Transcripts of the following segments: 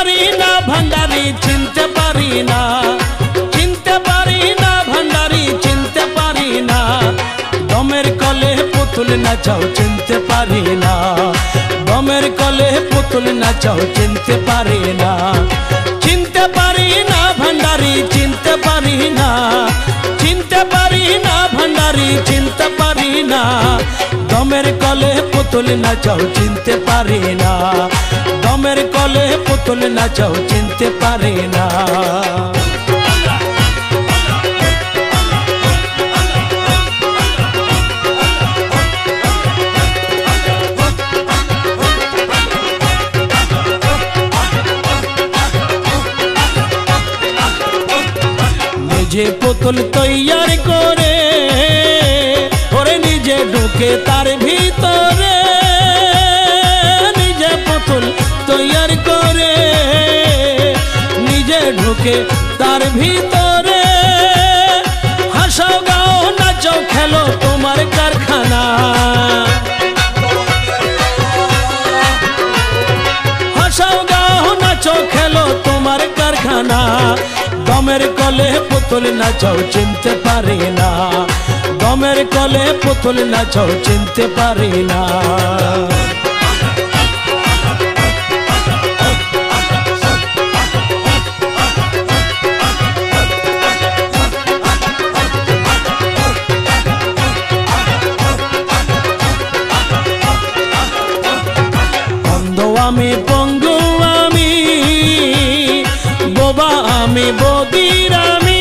পারি না ভান্ডারি চিনতে পারি না, চিনতে পারি না ভান্ডারি চিনতে পারি না, দমের কলে পুতুল নাচাও চিনতে পারি না, দমের কলে পুতুল নাচাও চিনতে পারি না, চিনতে পারি না ভান্ডারি চিনতে পারি না, চিনতে পারি না ভান্ডারি চিনতে পারি না, দমের কলে পুতুল নাচাও চিনতে পারি না, দমের কলে পুতুল নাচাও চিনতে পারি না। নিজে পুতুল তৈয়ার করে ওরে নিজে ঢুকে তার ভিতরে, নিজে পুতুল তৈয়ার করে নিজে ঢুকে তার ভিতরে, হাসাও গাও নাচো খেলো তোমার কারখানা, হাসাও গাও নাচো খেলো তোমার কারখানা, দমের কলে পুতুল নাচাও চিনতে পারি না, দমের কলে পুতুল নাচাও চিনতে পারি না। অন্ধ আমি পঙ্গু আমি বোবা আমি বদির আমি,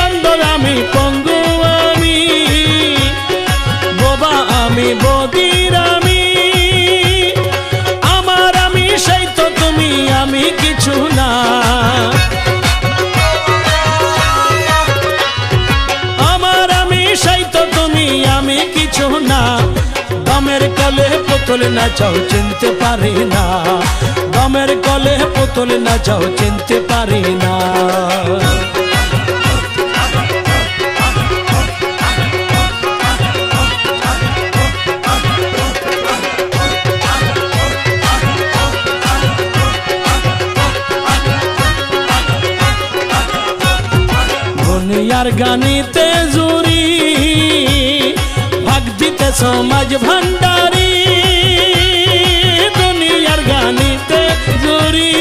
অন্ধ আমি পঙ্গু আমি বোবা আমি বদির আমি, আমার আমি সেই তো তুমি আমি কিছু না, আমার আমি সেই তো তুমি আমি কিছু না, দমের কলে পুতুল নাচাও চিনতে পারি না, দমের কলে পুতুল নাচাও চিনতে পারি না। দুনিয়ার গানিতে জুরি ভাগ দিতে সমাজ ভান্ডারি, দুনিয়ার গানিতে জুরি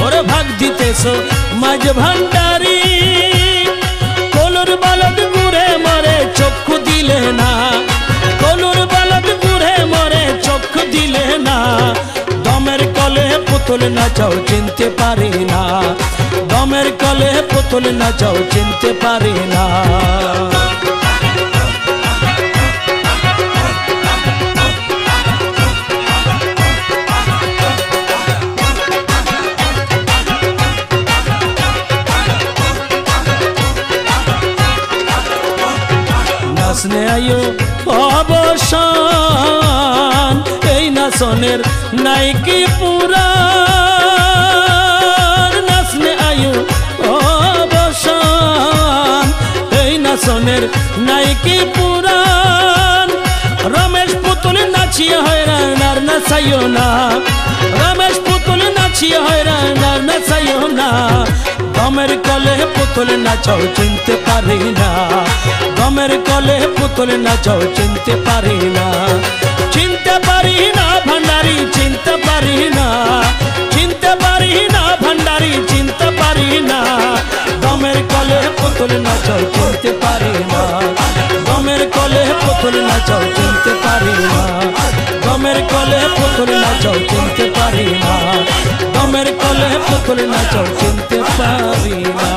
ওরে ভাগ দিতে সমাজ ভান্ডারি, কলুর বালদ ঘুরে মরে চক্ষু দিলে না, কলুর বালদ ঘুরে মরে চক্ষু দিলে না, দমের কলে পুতুল নাচাও চিনতে পারি না, দমের কলে পুতুল নাচাও চিনতে পারি না। নাচনে আয়ো অবসান এই নাচনের নাইকি পুরাণ, নাচনে আয়ো অবসান এই নাচনের নাইকি পুরাণ, রমেশ পুতুল নাচিয়ে হয়রান আর নাচাইও না, রমেশ পুতুল নাচিয়ে হয়রান আর নাচাইও না, দমের কলে পুতুল নাচাও চিনতে পারি না, দমের কলে পুতুল নাচাও চিনতে পারি না, চিনতে পারি না ভান্ডারি চিনতে পারি না, চিনতে পারি না ভান্ডারি চিনতে পারি না, দমের কলে পুতুল নাচাও চিনতে পারি না, দমের কলে পুতুল নাচাও চিনতে পারি না, দমের কলে পুতুল নাচাও চিনতে পারি না, দমের কলে পুতুল নাচাও চিনতে পারি না।